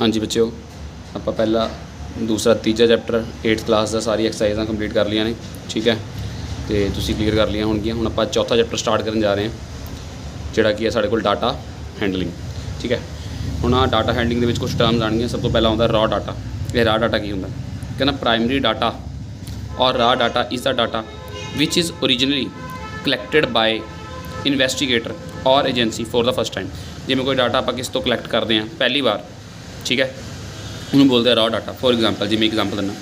हाँ जी बच्चों, आप पहला दूसरा तीजा चैप्टर 8th क्लास का सारी एक्सरसाइज़ कंप्लीट कर लिया ने, ठीक है। तो तुसीं क्लीयर कर लिया होणगियां। हुण आपां चौथा चैप्टर स्टार्ट करन जा रहे हैं, जिहड़ा कि है साडे कोल डाटा हैंडलिंग, ठीक है। हुण आ डाटा हैंडलिंग दे विच कुछ टर्म्स आउणगीਆਂ। सब तो पहला आउंदा रॉ डाटा। ये रॉ डाटा की हुंदा? कहना primary data or raw data is the data which is originally collected by investigator or agency for the first time. जिवें कोई डाटा आपां किस तो कलैक्ट करते हैं पहली बार, ठीक है, उन्होंने बोलते हैं रॉ डाटा। फॉर एग्जाम्पल जिवें एग्जाम्पल देना,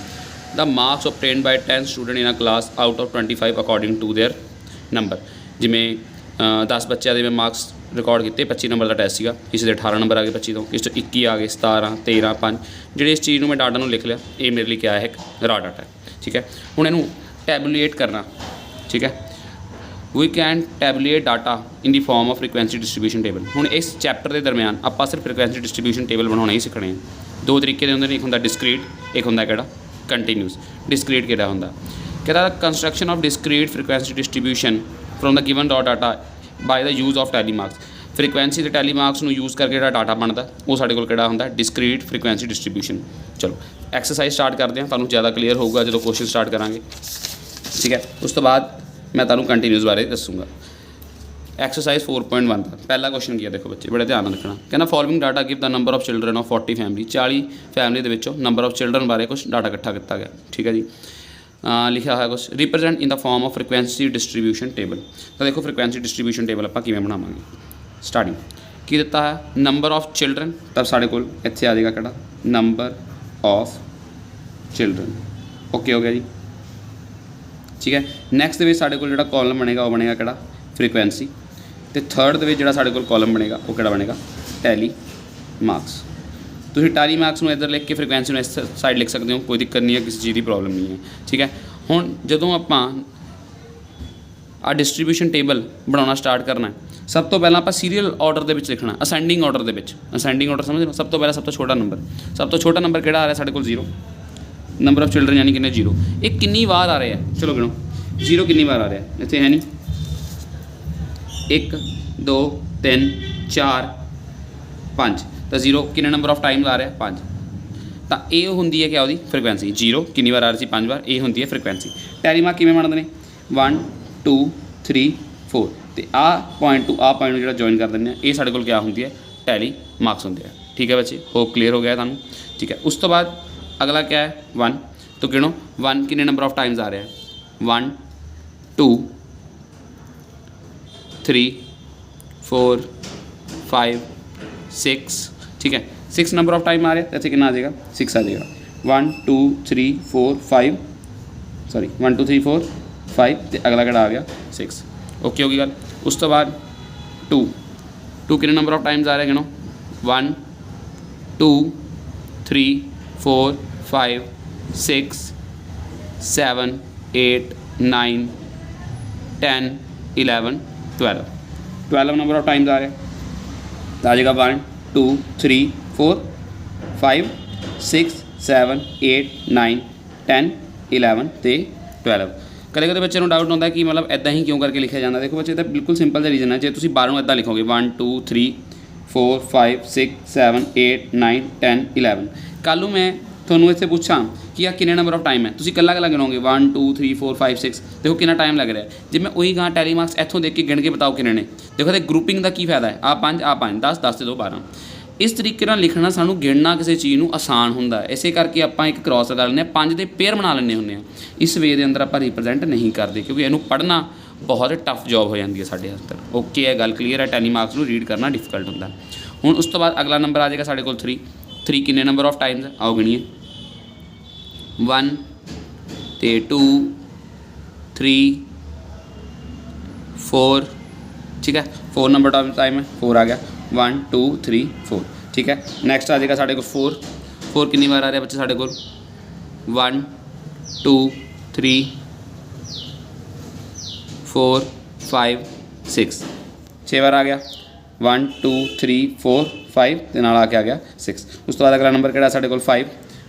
the marks obtained by 10 student in a class out of 25 according to their number. जिवें 10 बच्चों के मार्क्स रिकॉर्ड किए, 25 नंबर का टैस्ट सीगा, किसी के 18 नंबर आ गए 25 तो, किसी 21 आ गए, 17, 13, 5। जिहड़े इस चीज़ में डाटा लिख लिया, ये मेरे लिए क्या है, एक रॉ डाटा है, ठीक है। हुण इहनूं टैबूलेट करना, ठीक है। We can tabulate data in the form of frequency distribution table. हुण इस चैप्टर के दरम्यान आपां सिर्फ फ्रीकुएंसी डिस्ट्रीब्यूशन टेबल बनाना ही सीखने हैं। दो तरीके दे हुंदे ने, एक हुंदा डिस्क्रीट, एक हुंदा किहड़ा कंटीन्यूस। डिस्क्रीट किहड़ा हुंदा? कहता construction of discrete frequency distribution from the given raw data by the use of tally marks. Frequency के टैली मार्क्स नूं यूज़ करके जिहड़ा डाटा बनता वो साडे कोल किहड़ा हुंदा? Discrete frequency distribution. चलो एक्सरसाइज स्टार्ट करते हैं, तुहानूं ज़्यादा क्लीयर होगा जो क्वेश्चन स्टार्ट करांगे, ठीक है। उस तो बाद मैं तुहानूं कंटीन्यूस बारे दसूँगा। एक्सरसाइज 4.1 का पहला क्वेश्चन किया, देखो बच्चे बड़े ध्यान रखना। कहना following data give the number of children of 40 family. 40 family के विचों नंबर ऑफ चिल्ड्रन बारे कुछ डाटा इकट्ठा किया गया, ठीक है जी। लिखा है कुछ represent in the form of frequency distribution table. तो देखो फ्रीकुएंसी डिस्ट्रीब्यूशन टेबल आपां किवें बनावांगे। स्टार्टिंग की दिता है नंबर ऑफ चिल्ड्रन, तब साढ़े कोल इत्थे आ जाएगा किहड़ा नंबर ऑफ चिल्ड्रन। ओके हो गया जी, ठीक है। नैक्सट दे साढ़े कोल जिहड़ा कॉलम बनेगा वो बनेगा किहड़ा फ्रीकुएंसी। तो थर्ड दे जिहड़ा साढ़े कोल कॉलम बनेगा वो किहड़ा बनेगा टैली मार्क्स। तुसीं टैली मार्क्स नूं इधर लिख के फ्रीकुएंसी नूं इस साइड लिख सकते हो, कोई दिक्कत नहीं है, किसी चीज़ की प्रॉब्लम नहीं है, ठीक है। हुण जदों आपां आ डिस्ट्रीब्यूशन टेबल बनाना स्टार्ट करना है, सब तो पहला आपां सीरीयल ऑर्डर दे विच लिखना, असेंडिंग ऑर्डर दे विच। असेंडिंग ऑर्डर समझ लो, सब तो पहला सब तो छोटा नंबर, सब तो छोटा नंबर किहड़ा आ रहा है साढ़े कोल 0। नंबर ऑफ चिल्ड्रन यानी किन्ने 0। ये कितनी बार आ रहा है, चलो गिनो 0 कितनी बार आ रहा है, इतने है नहीं 1 2 3 4 5, तो 0 किन्ने नंबर ऑफ टाइम्स आ रहा है 5। तो ये होंगी है क्या वो फ्रीकुएंसी। 0 कितनी बार आ रही थी 5 बार, ये होंगी है फ्रीकुएंसी। टैली मार्क किवें बनते हैं 1 2 3 4, तो आ पॉइंट टू आ पॉइंट जो जॉइन कर देंगे, ये साढ़े कोल क्या होंगी है टैली मार्क्स होंगे है, ठीक है बच्चे। होप क्लीयर हो गया तुहानूं, ठीक है। उस तो बाद अगला क्या है 1, तो गिनो 1 कितने नंबर ऑफ टाइम्स आ रहा है 1 2 3 4 5 6, ठीक है। 6 नंबर ऑफ टाइम आ रहे हैं, तो कितना आ जाएगा 6 आ जाएगा। 1 2 3 4 5 सॉरी 1 2 3 4 5, तो अगला किहड़ा आ गया 6। ओके होगी गल। उस तो बाद 2 कितने नंबर ऑफ टाइम्स आ रहे हैं गिनो 1 2 3 4 5 6 7 8 9 10 11 12 नंबर ऑफ टाइम्स आ रहे हैं, तो आ जाएगा 1 2 3 4 5 6 7 8 9 10 11 तो 12। कदे कदे बच्चे डाउट होता है कि मतलब इदा ही क्यों करके लिखा जाता। देखो बच्चे, तो बिल्कुल सिंपल सा रीजन है। जो तुम बाहरों इदा लिखोगे 1 2 3 4 5 6 7 8 9 10 11, कल मैं थोनों इतने पूछा कि आ कितने नंबर ऑफ टाइम है, तुम कला कला गिनोगे 1 2 3 4 5 6, देखो कितना टाइम लग रहा है। जो मैं वही कहाँ टैली मार्क्स इतों देख के गिन के बताओ कितने ने, देखो तो ग्रुपिंग का की फायदा है, आ 5 आ 5 10 10 से 2 12। इस तरीके लिखना सानू गिनना किसी चीज़ को आसान होंदा है, इस करके आप एक क्रॉस लगा लें 5 के पेयर बना लें होंगे। इस वे के अंदर आप रिप्रजेंट नहीं करते, क्योंकि इनू पढ़ना बहुत टफ जॉब हो जाती है साढ़े अंदर। ओके है, गल क्लीयर है। टैली मार्क्स को रीड करना डिफिकल्ट होंदा। हुण उस तो बाद अगला नंबर आ जाएगा साढ़े कोल 3 कितने नंबर ऑफ टाइम्स है, आओ गिनिए 1 2 3 4, ठीक है। 4 नंबर ऑफ टाइम है, 4 आ गया 1 2 3 4, ठीक है। नैक्सट आ जाएगा साढ़े को 4 कितनी बार आ रहा है बच्चे साढ़े को 1 2 3 4 5 6, 6 बार आ गया 1 2 3 4 5 के नाल आके आ गया 6। उस तो बाद अगला नंबर किहड़ा साढ़े कोल 5,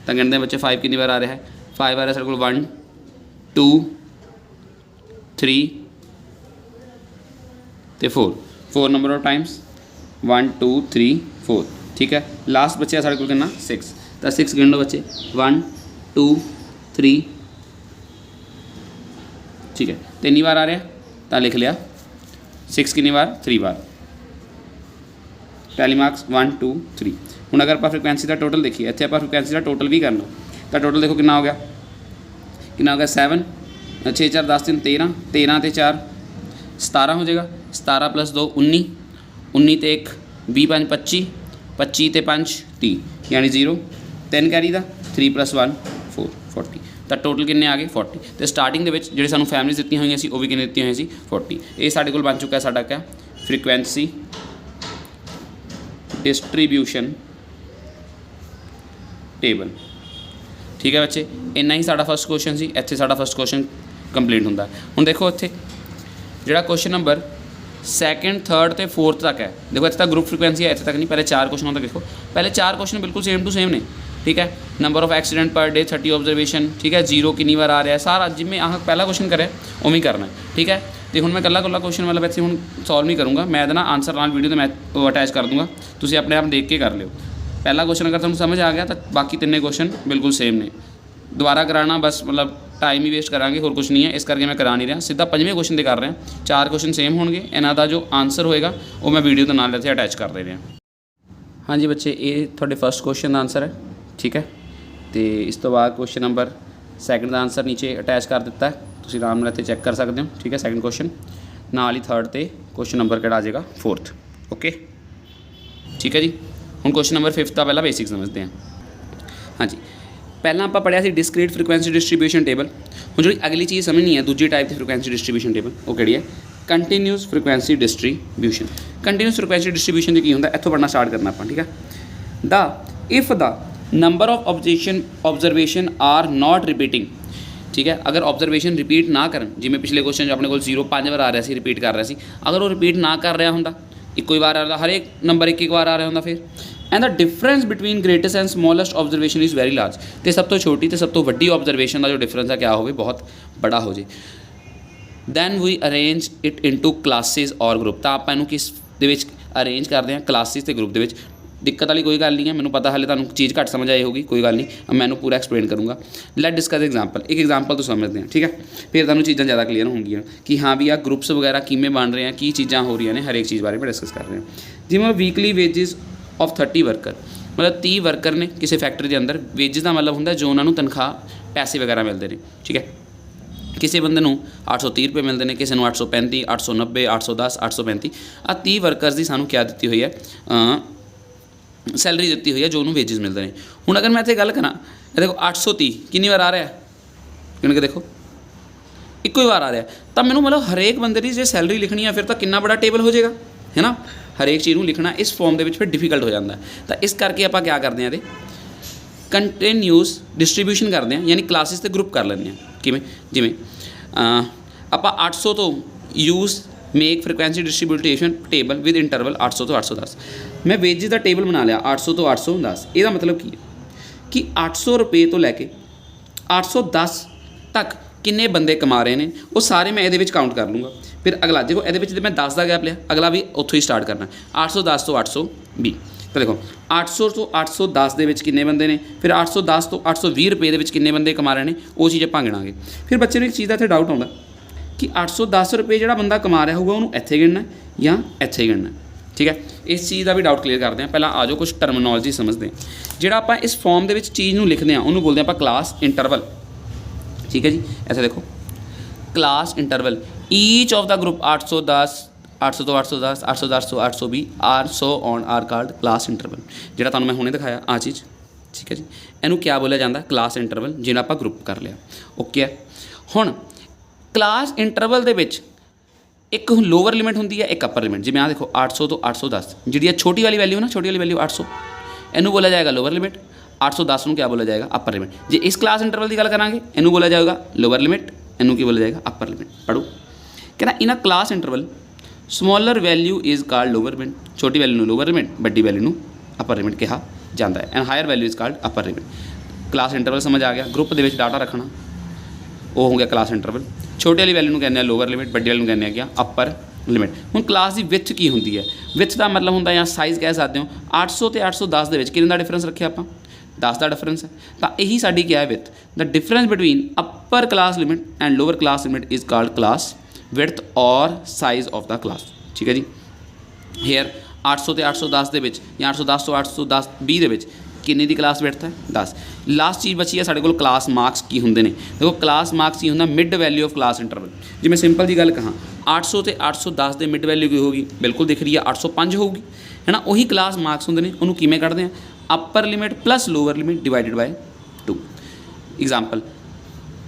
तो गिनते हैं बच्चे 5 कितनी बार आ रहा है 5 आ रहा है साढ़े कोल 1 2 3 तो 4 नंबर ऑफ टाइम्स 1 2 3 4, ठीक है। लास्ट बच्चे साढ़े कोल कितना 6, तो 6 गिन लो बच्चे 1 2 3, ठीक है। 3 बार आ रहा तो लिख लिया 6 कितनी बार 3 बार, टैली मार्क्स 1 2 3। हुण अगर आप फ्रिक्वेंसी का टोटल देखिए, इतने आप फ्रिक्वेंसी का टोटल भी करना, तो टोटल देखो कितना हो गया 7 6 4 10 3 13, 13 ते 4 17 हो जाएगा, 17 + 2 19, 19 ते 1 20 5 25, 25 ते 5 30, यानी 0 3 कैरी का 3 + 1 4 40, तो टोटल कितने आ गए 40। तो स्टार्टिंग के जो सानू फैमिलीज दी हुई सी वो भी कितने दी हुई सी 40। ये साढ़े कोल बन चुका है साडा क्या फ्रीकुएंसी डिस्ट्रीब्यूशन टेबल, ठीक है बच्चे। इन्ना ही साडा फर्स्ट क्वेश्चन सी, इत्थे साडा फर्स्ट क्वेश्चन कंप्लीट हुंदा। हुण देखो इत्थे जिहड़ा क्वेश्चन नंबर 2nd 3rd ते 4th तक है, देखो इत्थे तक ग्रुप फ्रीकुएंसी है, इत्थे तक नहीं, पहले 4 क्वेश्चनों तक देखो। पहले 4 क्वेश्चन बिल्कुल सेम टू सेम ने, ठीक है। Number of accident per day 30 observation, ठीक है। 0 कितनी बार आ रहा है, सारा जिमें आह पहला क्वेश्चन करे उवें ही करना है, ठीक है। तो हुण मैं कल्ला क्वेश्चन मतलब इत्थे हुण सॉल्व नहीं करूँगा, मैं ना आंसर नाल वीडियो तो मैं अटैच कर दूँगा, तुसीं अपने आप देख के कर लियो। पहला क्वेश्चन अगर तुहानूं समझ आ गया तो बाकी 3 क्वेश्चन बिल्कुल सेम ने, दोबारा कराना बस मतलब टाइम ही वेस्ट करांगे, होर कुछ नहीं है, इस करके मैं करा नहीं रहा, सीधा 5वें क्वेश्चन ते कर रहा। 4 क्वेश्चन सेम होंगे, इन्हां दा जो आंसर होएगा वो मैं वीडियो के नाल इत्थे अटैच कर दे रहा। हाँ जी बच्चे, ये थोड़े फर्स्ट क्वेश्चन का आंसर है, ठीक है। तो इस तो बाद क्वेश्चन नंबर 2nd का आंसर नीचे अटैच कर दिता है, तुसीं आराम नाल इत्थे चैक कर सकते हो, ठीक है। 2nd क्वेश्चन नाल ही 3rd ते क्वेश्चन नंबर किहड़ा आ जाएगा 4th, ओके, ठीक है जी। हुण क्वेश्चन नंबर 5th का पहला बेसिक समझते हैं। हाँ जी, पहला आप पढ़िया सी डिस्क्रीट फ्रीकुएंसी डिस्ट्रीब्यूशन टेबल। हुण जिहड़ी अगली चीज़ समझनी है दूजी टाइप की फ्रीकुएंसी डिस्ट्रीब्यूशन टेबल, वो किहड़ी है continuous frequency distribution. Continuous frequency distribution की होंदा, इत्थों पढ़ना स्टार्ट करना आप, ठीक है। If the number of observation are not repeating, ठीक है। अगर ऑब्जरवेशन रिपीट ना करन, जिमें पिछले क्वेश्चन जो अपने को 0 5 बार आ रहा सी, रिपीट कर रहा सी, अगर वो रिपीट ना कर रहा होंदा, एक ही बार आ रहा, हर एक नंबर एक बार आ रहा होंदा, फिर and the difference between greatest and smallest observation is very large, तो सब तो छोटी तो सब तो वड्डी ऑब्जरवेशन का जो डिफरेंस है क्या हो, बहुत बड़ा हो जाए। Then we arrange it into classes और ग्रुप, तो आप इनू किस दे विच अरेंज करते हैं, क्लासिस ते ग्रुप दे विच। दिक्कत वाली कोई गल नहीं है, मैंने पता हाले तुहानूं चीज़ घट समझ आई होगी, कोई गल नहीं, अब मैं पूरा एक्सप्लेन करूँगा। लैट डिस्कस एग्जाम्पल, एक एग्जाम्पल तो समझते हैं, ठीक है। फिर तुहानूं चीज़ां ज़्यादा क्लीयर होंगियां कि हाँ भी आ ग्रुप्स वगैरह किमें बन रहे हैं, की चीज़ां हो रही ने, हर एक चीज़ बारे में डिस्कस कर रहे हैं। जिवें वीकली वेजिज ऑफ 30 वर्कर, मतलब 30 वर्कर ने किसी फैक्ट्री के अंदर, वेजिज का मतलब होंगे जो उन्होंने तनख्वाह पैसे वगैरह मिलते हैं, ठीक है। किसी बंदे नूं 830 रुपये मिलते हैं, किसी नूं 835, 890, 810, 835। आ 30 वर्करस की सानूं क्या दी हुई है, सैलरी दी हुई है, जो उन्होंने वेजिज मिलते हैं। हुण अगर मैं इत्थे गल करा, देखो 830 कितनी बार आ रहा है, क्योंकि देखो एक ही बार आ रहा है, तो मैंने मतलब हरेक बंदे की जो सैलरी लिखनी है फिर तो कितना बड़ा टेबल हो जाएगा, है ना। हर एक चीज़ को लिखना इस फॉर्म के फिर डिफिकल्ट हो जाता है, तो इस करके आप क्या करते हैं, कंटिन्यूअस डिस्ट्रीब्यूशन करते हैं, यानी क्लासिस से ग्रुप कर लेंगे। किमें जिमें आप 800 तो use make frequency distribution table with interval 800 तो 810। मैं वेजिज का टेबल बना लिया 800 तो 810। यदा मतलब की कि 800 रुपये तो लैके 810 तक किन्ने बंदे कमा रहे हैं, वो सारे मैं ये काउंट कर लूँगा। फिर अगला देखो ये मैं 10 का गैप लिया, अगला भी उत्थों ही स्टार्ट करना 810 तो 820। तो देखो 800 तो 810 के किन्ने बंदे ने, फिर 810 तो 820 रुपये के किन्ने बंदे कमा रहे हैं, वो चीज़ें ਆਪਾਂ गिणांगे। फिर बच्चे को एक चीज़ का इत्थे डाउट आता कि 810 रुपये जो बंदा कमा रहा होगा उन्होंने इत्थे गिनना या इत्थे गिनना, ठीक है। इस चीज़ का भी डाउट क्लीयर करते हैं। पहला आ जाओ कुछ टर्मिनोलॉजी समझते हैं। जो आप इस फॉर्म के चीज़ को लिखते हैं उन्होंने बोलते हैं आप क्लास इंटरवल, ठीक है जी। ऐसा देखो class interval, each of the group 810 800 तो 810 810 तो 820 are so on are called class interval. जो तुहानूं मैं हुणे दिखाया आ चीज़, ठीक है जी, इनू क्या बोलिया जाता, क्लास इंटरवल, जिन्हें आप ग्रुप कर लिया, ओके है। हुण क्लास इंटरवल दे विच एक लोअर लिमिट होंगी है, एक अपर लिमिट। जिवें आ देखो 800 तो 810, जी छोटी वाली वैल्यू ना, छोटी वाली वैल्यू 800, इनू बोला जाएगा लोअर लिमिट। 810 को क्या बोला जाएगा, अपर लिमिट। जे इस क्लास इंटरवल की गल करांगे, इनू बोला जाएगा लोअर लिमिट, इनू की बोला जाएगा अपर लिमिट। पढ़ो कहना in a class interval smaller value is called lower limit, छोटी वैल्यू लोअर लिमिट, बड़ी वैल्यू अपर लिमिट कहा जाता है, and higher value is called upper limit. Class interval समझ आ गया। ग्रुप के डाटा रखना वो हो गया क्लास इंटरवल। छोटी वाली वैल्यू कहने लोअर लिमिट, बड़ी वैल्यू कहने क्या अपर ਲਿਮਿਟ। ਹੁਣ ਕਲਾਸ ਦੀ ਵਿੱਥ ਕੀ ਹੁੰਦੀ ਹੈ? ਵਿੱਥ ਦਾ ਮਤਲਬ ਹੁੰਦਾ ਜਾਂ ਸਾਈਜ਼ ਕਹਿ ਸਕਦੇ ਹੋ। 800 ਤੇ 810 ਦੇ ਵਿੱਚ ਕਿੰਨੇ ਦਾ ਡਿਫਰੈਂਸ ਰੱਖਿਆ ਆਪਾਂ? 10 ਦਾ ਡਿਫਰੈਂਸ ਹੈ। ਤਾਂ ਇਹੀ ਸਾਡੀ ਕੀ ਹੈ? ਵਿੱਥ। The difference between upper class limit and lower class limit is called class ਵਿੱਥ or size of the class. ਠੀਕ ਹੈ ਜੀ। ਹੇਅਰ 800 ਤੇ 810 ਦੇ ਵਿੱਚ ਜਾਂ 810 ਤੋਂ 820 ਦੇ ਵਿੱਚ ਕਿੰਨੀ ਦੀ ਕਲਾਸ ਵਿੱਥ ਹੈ? 10। ਲਾਸਟ ਚੀਜ਼ ਬਚੀ ਹੈ ਸਾਡੇ ਕੋਲ ਕਲਾਸ ਮਾਰਕਸ ਕੀ ਹੁੰਦੇ ਨੇ। ਦੇਖੋ ਕਲਾਸ ਮਾਰਕਸ ਕੀ ਹੁੰਦਾ? Mid value of class interval. ਜੇ ਮੈਂ ਸਿੰਪਲ ਜੀ ਗੱਲ ਕਹਾਂ 800 ਤੇ 810 ਦੇ ਮਿਡ ਵੈਲਿਊ ਕੀ ਹੋਊਗੀ? ਬਿਲਕੁਲ ਦਿਖ ਰਹੀ ਹੈ 805 ਹੋਊਗੀ, ਹੈ ਨਾ। ਉਹੀ ਕਲਾਸ ਮਾਰਕਸ ਹੁੰਦੇ ਨੇ। ਉਹਨੂੰ ਕਿਵੇਂ ਕੱਢਦੇ ਆ? Upper limit plus lower limit divided by 2। Example,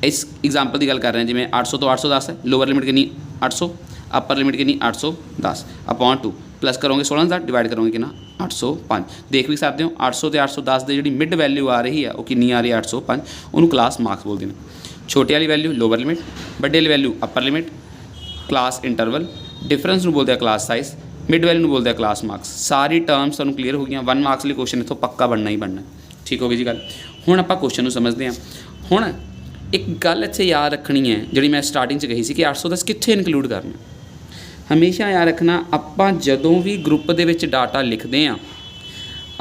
ਇਸ ਐਗਜ਼ਾਮਪਲ ਦੀ ਗੱਲ ਕਰ ਰਹੇ ਹਾਂ ਜਿਵੇਂ 800 ਤੋਂ 810 ਹੈ, ਲੋਅਰ ਲਿਮਿਟ ਕਿੰਨੀ? 800, ਅਪਰ ਲਿਮਿਟ ਕਿੰਨੀ? 810 ਅਪੋਨ 2 प्लस करोगे 16 का डिवाइड करोगे कि 805। देख भी सकते हो 800 तो 810 की जी मिड वैल्यू आ रही है वो कितनी आ रही है? 805। उन्होंने क्लास मार्क्स बोलते हैं। छोटे वाली वैल्यू लोअर लिमिट, बड़े वाली value upper limit, class interval, difference में बोलते हैं क्लास साइज, मिड वैल्यू में बोलते हैं क्लास मार्क्स। सारी टर्म्स तुहानूं क्लीयर हो गई। 1 मार्क्स लिए क्वेश्चन इत्थों पक्का बनना ही बनना। ठीक हो गई जी गल। हुण आपां क्वेश्चन नूं समझते हैं। हुण एक गल इत्थे याद रखनी है जिहड़ी मैं स्टार्टिंग च कही सी कि 810 कित्थे इनकलूड करना। हमेशा याद रखना आपां जदों भी ग्रुप दे विच डाटा लिखते हैं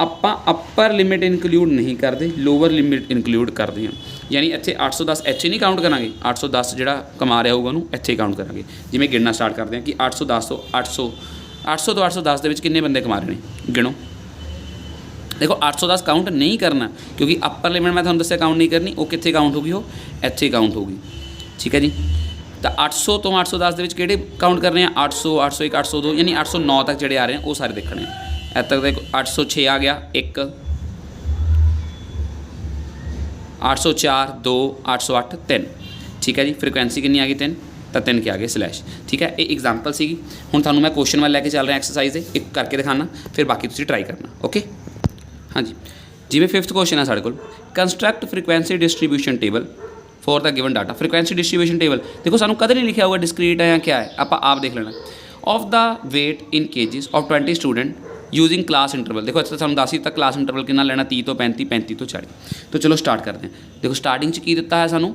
आपां अपर लिमिट इनकलूड नहीं करते, लोअर लिमिट इनकलूड करते हैं। यानी इत्थे 810 इत्थे नहीं काउंट करांगे, 810 जिहड़ा कमा रहा होगा उहनूं इत्थे काउंट करांगे। जिवें गिणना स्टार्ट करते हैं कि 810 तो 800 तो 810 दे विच किन्ने बंदे कमा रहे हैं गिणो। देखो 810 काउंट नहीं करना क्योंकि अपर लिमिट मैं तुहानूं दस्सिया काउंट नहीं करनी, वो कित्थे काउंट होगी? वो इत्थे काउंट होगी। ठीक है जी। तो 800 तो 810 के किहड़े काउंट करने हैं? 800, 801, 802 यानी 809 तक जोड़े आ रहे हैं वो सारे देखने हैं। इद तक देखो 806 आ गया 1, 804 2, 808 3। ठीक है जी। फ्रीकुएंसी कितनी आ गई? 3। तो 3 क्या आ गए स्लैश। ठीक है। ये एग्जाम्पल सी। हुण तुहानूं मैं क्वेश्चन वाल लैके चल रहा एक्सरसाइज एक करके दिखाना, फिर बाकी तुसीं ट्राई करना। ओके हाँ जी। जिवें 5th क्वेश्चन है साडे कोल, construct frequency distribution table for the given data. Frequency distribution table देखो सानू कदे नहीं लिखा हुआ डिस्क्रीट है या क्या है, आप देख लेना। Of the weight in kgs of 20 student using class interval. देखो इत्थे सानू 10 तक क्लास इंटरवल कितना लेना? 30 तो 35, 35 तो 40। तो चलो स्टार्ट करते हैं। देखो स्टार्टिंग की दिता है सानू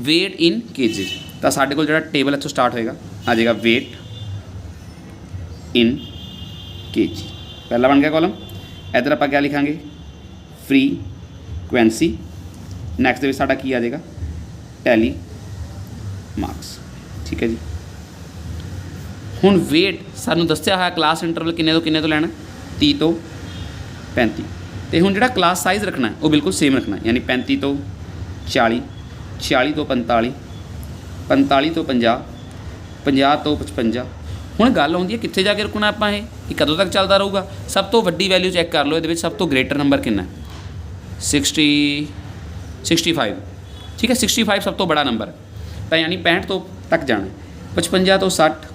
वेट इन केजिस। तो साडे कोल जिहड़ा टेबल इत्थों स्टार्ट होएगा आ जाएगा वेट इन केजी। पहला बन गया कॉलम। इधर आप क्या लिखांगे? फ्रीकुएंसी। नैक्सट दे साडा की आ जाएगा? Tally marks. ठीक है जी। हुण वेट सानू दस्सिया होया क्लास इंटरवल किन्ने तो लैना? 30 तो 35। तो हुण जिहड़ा क्लास साइज़ रखना है वो बिल्कुल सेम रखना है, यानी 35 तो 40, 40 तो 45, 45 तो 50, 50 तो 55। हुण गल आउंदी है कित्थे जाके रुकना आपां? ये कदों तक चलता रहूगा? सब तो वड्डी वैल्यू चैक कर लो, इहदे विच सब तो ग्रेटर नंबर कितना है? 65। ठीक है। 65 सब तो बड़ा नंबर है। तो यानी 65 तो तक जाना है। 55 तो 60,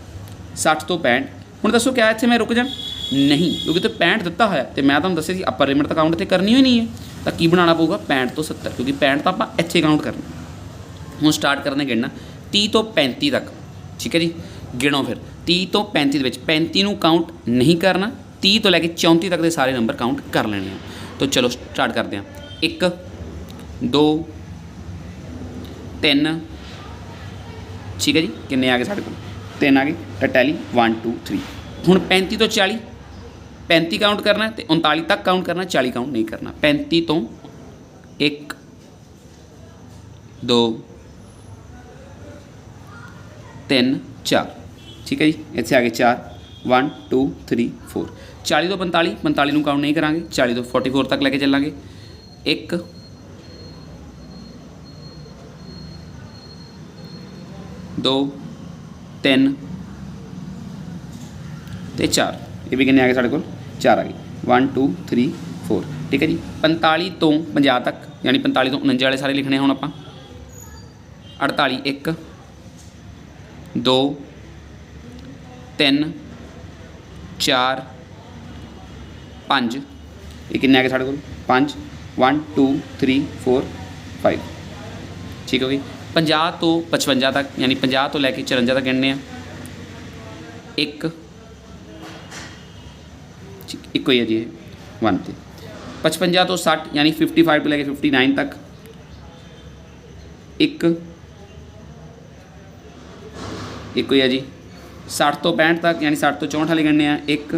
60 तो 65। हुण दसो क्या इत्थे मैं रुक जा? नहीं, क्योंकि तो 65 दिता है तो मैं तुहानूं दस्सिया सी अपर लिमिट तो काउंट इत्थे करनी ही नहीं है। तो की बनाना पऊगा? 65 तो 70, क्योंकि 65 तो आपां इत्थे काउंट करना। हुण स्टार्ट करने गिणना 30 तो 35 तक। ठीक है जी। गिणो फिर 30 तो 35 दे विच 35 नूं काउंट नहीं करना, 30 तो लैके 34 तक के सारे नंबर काउंट कर लेने हैं। तो चलो स्टार्ट करते हैं। 1 2 3। ठीक है जी। किन्ने आ गए साढ़े को? 3 आ गए। तो टैली 1 2 3। हुण 35 तो 40, 35 काउंट करना तो 39 तक काउंट करना, 40 काउंट नहीं करना। 35 तो 1 2 3 4। ठीक है जी। इत्थे आ गए 4 1 2 3 4। 40 तो 45, 45 नूं काउंट नहीं करांगे, 40 तो 44 तक लैके चलांगे। 1 2 3 ते 4। ये भी कितने आ गए साढ़े को? 4 आ गए। 1 2 3 4। ठीक है जी। 45 तो 50 तक, यानी 45 तो 49 वाले सारे लिखने हुण आपां। 48 1 2 3 4 5। ये कितने आ गए साढ़े को? 5 1 2 3 4 5। ठीक हो गई। 50 तो 55 तक, यानी 50 तो लैके 54 तक गिनने हैं। 1 एक ही है जी 1 ते। 55 तो 60, यानी 55 तो लैके 59 तक। 1 एक ही है जी 60 ਤੋਂ 65 तक यानी 60 ਤੋਂ 64 वाले गिनने एक,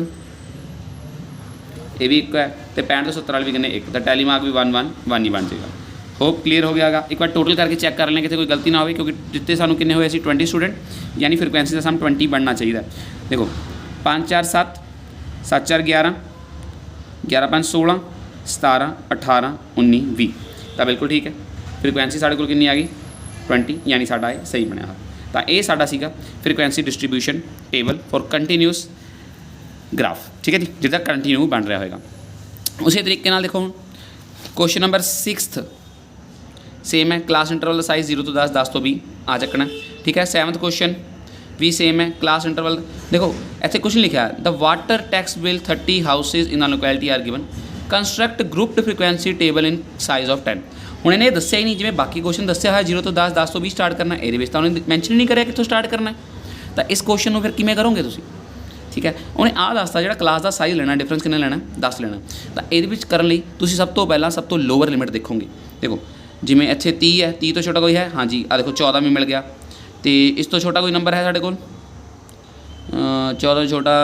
ये भी एक है, तो 65 ਤੋਂ 70 वाले भी गिनने एक, तो टैली मार्क भी 1 1 1 ही बन जाएगा। होप क्लीयर हो गया। एक बार टोटल करके चैक कर लें कि कोई गलती ना हो, क्योंकि जितने सानू किन्ने हुए 20 स्टूडेंट, यानी फ्रीकुएंसी का सम 20 बनना चाहिए। देखो 5 4 7, 7 4 11, 11 5 16, 17 18 19 20, तो बिल्कुल ठीक है। फ्रीकुएंसी साढ़े कोल कितनी आ गई 20, यानी साडा ये सही बनया। तो ये साडा सीगा frequency distribution table for continuous graph, ठीक है जी, जिदा कंटीन्यू बन रहा होगा। उसी तरीके नाल देखो क्वेश्चन नंबर 6 सेम है, क्लास इंटरवल साइज 0 तो 10, 10 तो 20 आ चकना, ठीक है। 7th क्वेश्चन भी सेम है, क्लास इंटरवल देखो इतने कुछ नहीं लिखा है, the water tax bill 30 houses in the locality are given, construct grouped frequency table in size of 10। ਹੁਣ ਇਹਨੇ ਦੱਸਿਆ ਹੀ ਨਹੀਂ, ਜਿਵੇਂ ਬਾਕੀ ਕੁਐਸਚਨ ਦੱਸਿਆ ਹੋਇਆ 0 ਤੋਂ 10, 10 ਤੋਂ 20 ਸਟਾਰਟ ਕਰਨਾ, ਇਹਦੇ ਵਿੱਚ ਤਾਂ ਉਹਨੇ ਮੈਂਸ਼ਨ ਹੀ ਨਹੀਂ ਕਰਿਆ ਕਿੱਥੋਂ ਸਟਾਰਟ ਕਰਨਾ। ਤਾਂ ਇਸ ਕੁਐਸਚਨ ਨੂੰ ਫਿਰ ਕਿਵੇਂ ਕਰੋਗੇ ਤੁਸੀਂ, ਠੀਕ ਹੈ। ਉਹਨੇ ਆਹ ਦੱਸਤਾ ਜਿਹੜਾ ਕਲਾਸ ਦਾ ਸਾਈਜ਼ ਲੈਣਾ, ਡਿਫਰੈਂਸ ਕਿੰਨਾ ਲੈਣਾ 10 ਲੈਣਾ। ਤਾਂ ਇਹਦੇ ਵਿੱਚ ਕਰਨ ਲਈ ਤੁਸੀਂ ਸਭ ਤੋਂ ਪਹਿਲਾਂ ਸਭ ਤੋਂ ਲੋਅਰ ਲਿਮਿਟ ਦੇਖੋਗੇ। ਦੇਖੋ ਜਿਵੇਂ ਇੱਥੇ 30 ਹੈ, 30 ਤੋਂ ਛੋਟਾ ਕੋਈ ਹੈ, ਹਾਂਜੀ ਆ ਦੇਖੋ 14 ਵੀ ਮਿਲ ਗਿਆ, ਅਤੇ ਇਸ ਤੋਂ ਛੋਟਾ ਕੋਈ ਨੰਬਰ ਹੈ ਸਾਡੇ ਕੋਲ 14 ਤੋਂ ਛੋਟਾ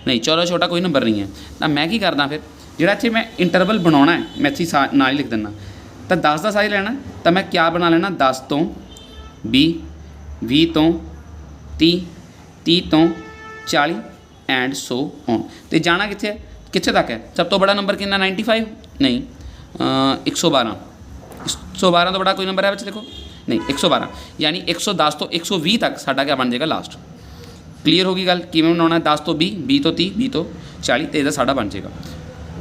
ਨਹੀਂ, 14 ਤੋਂ ਛੋਟਾ ਕੋਈ ਨੰਬਰ ਨਹੀਂ ਹੈ। ਤਾਂ ਮੈਂ ਕੀ ਕਰਦਾ ਫਿਰ, ਜਿਹੜਾ ਇੱਥੇ ਮੈਂ ਇੰਟਰਵਲ ਬਣਾਉਣਾ ਹੈ, ਮੈਂ ਇੱਥੇ ਨਾਲ ਹੀ ਲਿਖ ਦਿੰਦਾ। ਤਾਂ 10 ਦਾ ਸਾਈਜ਼ ਲੈਣਾ, ਤਾਂ ਮੈਂ ਕਿਆ ਬਣਾ ਲੈਣਾ 10 ਤੋਂ 20, 20 ਤੋਂ 30, 30 ਤੋਂ 40 ਐਂਡ ਸੋ ਔਨ। ਅਤੇ ਜਾਣਾ ਕਿੱਥੇ ਹੈ, ਕਿੱਥੇ ਤੱਕ ਹੈ, ਸਭ ਤੋਂ ਬੜਾ ਨੰਬਰ ਕਿੰਨਾ 95 ਨਹੀਂ 112, 112 ਤੋਂ ਬੜਾ ਕੋਈ ਨੰਬਰ ਹੈ ਵਿੱਚ ਦੇਖੋ ਨਹੀਂ 112, ਯਾਨੀ 110 ਤੋਂ 120 ਤੱਕ ਸਾਡਾ ਕਿਆ ਬਣ ਜਾਏਗਾ ਲਾਸਟ। ਕਲੀਅਰ ਹੋ ਗਈ ਗੱਲ, ਕਿਵੇਂ ਬਣਾਉਣਾ 10 ਤੋਂ 20, 20 ਤੋਂ 30, 20 ਤੋਂ 40, ਅਤੇ ਇਹਦਾ ਸਾਡਾ ਬਣ ਜਾਏਗਾ।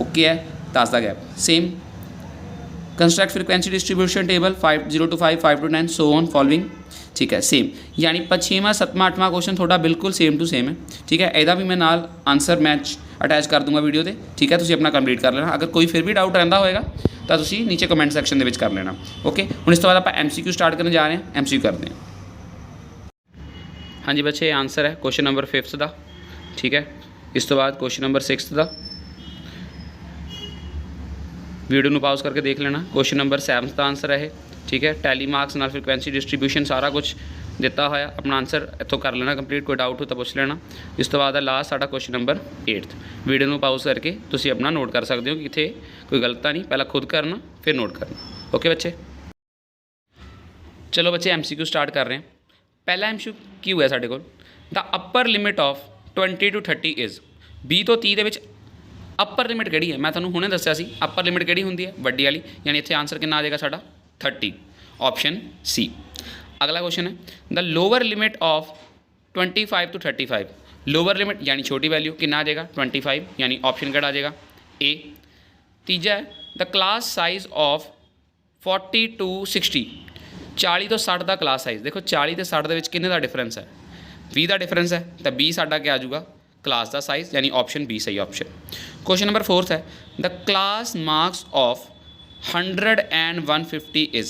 ਓਕੇ ਹੈ 10 ਦਾ gap. Same construct frequency distribution table 0 to 5, 5 to 10 so on following, ठीक है। सेम यानी 6वां 7वां 8वां क्वेश्चन थोड़ा बिल्कुल सेम टू सेम है, ठीक है। ਇਹਦਾ भी मैं नाल आंसर मैच अटैच कर दूंगा वीडियो ਤੇ, ठीक है। ਤੁਸੀਂ ਆਪਣਾ ਕੰਪਲੀਟ ਕਰ ਲੈਣਾ। ਅਗਰ ਕੋਈ ਫਿਰ ਵੀ ਡਾਊਟ ਰਹਿੰਦਾ ਹੋਏਗਾ ਤਾਂ ਤੁਸੀਂ ਨੀਚੇ ਕਮੈਂਟ ਸੈਕਸ਼ਨ ਦੇ ਵਿੱਚ ਕਰ ਲੈਣਾ। ਓਕੇ, ਹੁਣ ਇਸ ਤੋਂ ਬਾਅਦ ਆਪਾਂ MCQ ਸਟਾਰਟ ਕਰਨ ਜਾ ਰਹੇ ਹਾਂ। MCQ ਕਰਦੇ ਹਾਂ। ਹਾਂਜੀ ਬੱਚੇ, ਆਨਸਰ ਹੈ क्वेश्चन नंबर 5th ਦਾ, ठीक है। ਇਸ ਤੋਂ ਬਾਅਦ क्वेश्चन नंबर 6th ਦਾ वीडियो ਨੂੰ पाउज करके देख लेना। क्वेश्चन नंबर 7th का आंसर है, ठीक है। टैली मार्क्स नाल फ्रीकुएंसी डिस्ट्रीब्यूशन सारा कुछ दिता होया, अपना आंसर इतों कर लेना कंप्लीट, कोई डाउट हो तो पूछ लेना। इस तो बाद लास्ट साडा क्वेश्चन नंबर 8th, वीडियो ਨੂੰ पाउज करके तुसी अपना नोट कर सकते हो कि इत्थे कोई गलत नहीं, पहला खुद करना फिर नोट करना। ओके बच्चे, चलो बच्चे MCQ स्टार्ट कर रहे हैं। पहला MCQ है साडे कोल, the upper limit of 20 to 30 is 20 ਤੋਂ 30 ਦੇ ਵਿੱਚ अपर लिमिट किहड़ी है, मैं तुहानूं हुणे दस्सिया सी अपर लिमिट किहड़ी हुंदी है, वड्डी वाली, यानी इत्थे आंसर कितना आ जाएगा साडा 30, ऑप्शन सी। अगला क्वेश्चन है, the lower limit of 25 to 35, lower limit यानी छोटी वैल्यू कितना आ जाएगा 25, यानी ऑप्शन किहड़ा आ जाएगा ए। तीजा है, the class size of 40 to 60, 40 ਤੋਂ 60 ਦਾ क्लास साइज। देखो 40 ਤੇ 60 ਦੇ ਵਿੱਚ किन्ने ਦਾ डिफरेंस है 20 ਦਾ डिफरेंस है, तो 20 साडा क्या आ जाऊगा क्लास का साइज, यानी ऑप्शन बी सही ऑप्शन। क्वेश्चन नंबर 4th है, the class marks of 100 and 150 is,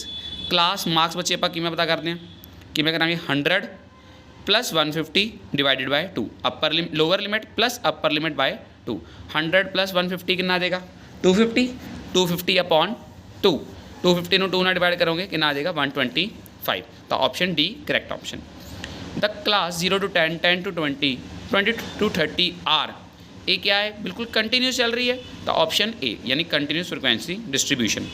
class marks बच्चे आप किमें पता करते हैं, किमें करांगे 100 + 150 divided by 2, upper lower limit plus upper limit by 2, 100 + 150 कितना आ जाएगा 250, 250 अपॉन 2, 250 ਨੂੰ 2 ਨਾਲ डिवाइड करोगे कितना आ जाएगा 125, तो option D correct option. The class 0 to 10, 10 to 20, 20 to 30 are, ये क्या है बिल्कुल कंटिन्यूस चल रही है, तो ऑप्शन ए यानी कंटिन्यूस फ्रीकुएंसी डिस्ट्रीब्यूशन।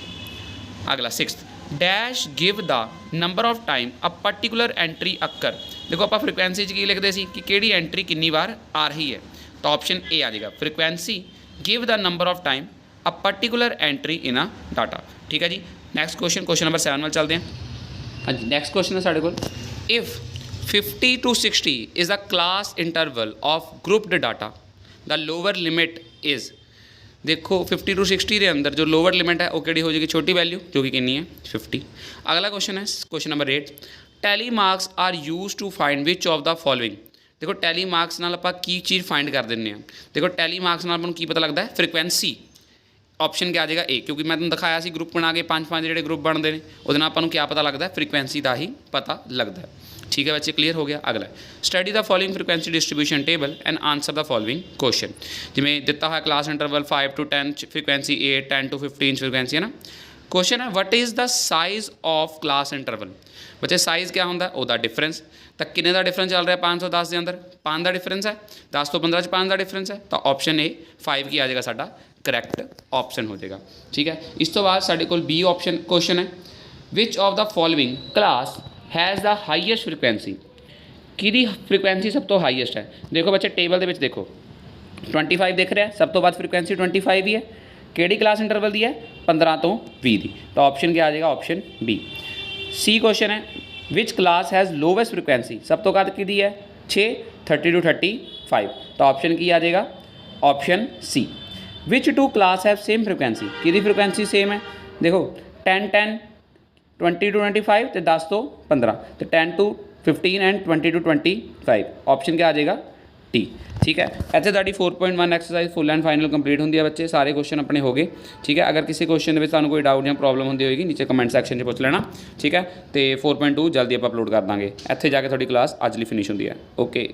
अगला 6th, dash give the number of time a particular entry occur. देखो आप फ्रीकुएंसी की लिखते सी कि किहड़ी एंट्री कितनी बार आ रही है, तो ऑप्शन ए आ जाएगा frequency give the number of time a particular entry in a data, ठीक है जी। नैक्सट क्वेश्चन नंबर 7 वाल चलते हैं। हाँ जी, नैक्सट क्वेश्चन है साढ़े को, if 50 to 60 is the class interval of grouped data, the lower limit is, देखो 50 to 60 के अंदर जो लोअर लिमिट है वो किहड़ी हो जाएगी छोटी वैल्यू, जो कि कितनी है 50। अगला क्वेश्चन है question number 8, tally marks are used to find which of the following. देखो टैली मार्क्स नाल आपां की चीज़ फाइंड कर दिंदे हैं। देखो टैली मार्क्स नाल आपां नूं की पता लगता है फ्रीकुएंसी, ऑप्शन क्या आ जाएगा ए, क्योंकि मैं तुहानूं दिखाया सी ग्रुप बना के 5-5 जिहड़े ग्रुप बनते हैं उहदे नाल आपां नूं क्या पता लगता है फ्रीकुएंसी का ही पता लगता है, ठीक है बच्चे क्लीयर हो गया। अगला study the following frequency distribution table and answer the following question. जिमें दिता हुआ class interval 5 to 10 frequency 8, 10 to 15 frequency है ना। क्वेश्चन है what is the size of class interval. बच्चे साइज क्या होंदा, ओहदा डिफरेंस। ਤਾਂ ਕਿੰਨੇ ਦਾ ਡਿਫਰੈਂਸ ਚੱਲ ਰਿਹਾ 5 ਤੋਂ 10 ਦੇ ਅੰਦਰ 5 ਦਾ ਡਿਫਰੈਂਸ ਹੈ, 10 ਤੋਂ 15 'ਚ 5 ਦਾ ਡਿਫਰੈਂਸ ਹੈ, ਤਾਂ ਆਪਸ਼ਨ ਏ 5 ਕੀ ਆ ਜਾਏਗਾ ਸਾਡਾ ਕਰੈਕਟ ਆਪਸ਼ਨ ਹੋ ਜਾਏਗਾ। ਠੀਕ ਹੈ, ਇਸ ਤੋਂ ਬਾਅਦ ਸਾਡੇ ਕੋਲ ਬੀ ਆਪਸ਼ਨ ਕੁਐਸਚਨ ਹੈ, which of the following class has the highest frequency, ਕਿਹਦੀ ਫ੍ਰੀਕੁਐਂਸੀ ਸਭ ਤੋਂ ਹਾਈਐਸਟ ਹੈ। ਦੇਖੋ ਬੱਚੇ ਟੇਬਲ ਦੇ ਵਿੱਚ ਦੇਖੋ 25 ਦਿਖ ਰਿਹਾ, ਸਭ ਤੋਂ ਵੱਧ ਫ੍ਰੀਕੁਐਂਸੀ 25 ਹੀ ਹੈ। ਕਿਹੜੀ ਕਲਾਸ ਇੰਟਰਵਲ ਦੀ ਹੈ 15 ਤੋਂ 20 ਦੀ, ਤਾਂ ਆਪਸ਼ਨ ਕੀ ਆ ਜਾਏਗਾ ਆਪਸ਼ਨ ਬੀ। ਸੀ ਕੁਐਸਚਨ ਹੈ, ਵਿਚ ਕਲਾਸ ਹੈਜ਼ ਲੋਵੈਸਟ ਫ੍ਰੀਕੁਐਂਸੀ, ਸਭ ਤੋਂ ਘੱਟ ਕਿਹਦੀ ਹੈ 6 30 to 35, ਤਾਂ ਆਪਸ਼ਨ ਕੀ ਆ ਜਾਏਗਾ option C. Which two class have same frequency, ਕਿਹਦੀ ਫ੍ਰੀਕੁਐਂਸੀ ਸੇਮ ਹੈ, ਦੇਖੋ 10 10 20 to 25 ਤੇ 10 ਤੋਂ 15, ਤੇ 10 to 15 ਐਂਡ 20 to 25, ਆਪਸ਼ਨ ਕੀ ਆ ਜਾਏਗਾ ਟੀ। ਠੀਕ ਹੈ, ਇੱਥੇ ਤੁਹਾਡੀ 4.1 exercise full and final complete ਹੁੰਦੀ ਹੈ ਬੱਚੇ, ਸਾਰੇ ਕੁਐਸਚਨ ਆਪਣੇ ਹੋ ਗਏ। ਠੀਕ ਹੈ, ਅਗਰ ਕਿਸੇ ਕੁਐਸਚਨ ਦੇ ਵਿੱਚ ਤੁਹਾਨੂੰ ਕੋਈ ਡਾਊਟ ਜਾਂ ਪ੍ਰੋਬਲਮ ਹੁੰਦੀ ਹੋਏਗੀ ਨੀਚੇ ਕਮੈਂਟ ਸੈਕਸ਼ਨ 'ਚ ਪੁੱਛ ਲੈਣਾ। ਠੀਕ ਹੈ, ਤੇ 4.2 ਜਲਦੀ ਆਪਾਂ ਅਪਲੋਡ ਕਰ ਦਾਂਗੇ। ਇੱਥੇ ਜਾ ਕੇ ਤੁਹਾਡੀ ਕਲਾਸ ਅੱਜ ਲਈ ਫਿਨਿਸ਼ ਹੁੰਦੀ ਹੈ। ਓਕੇ।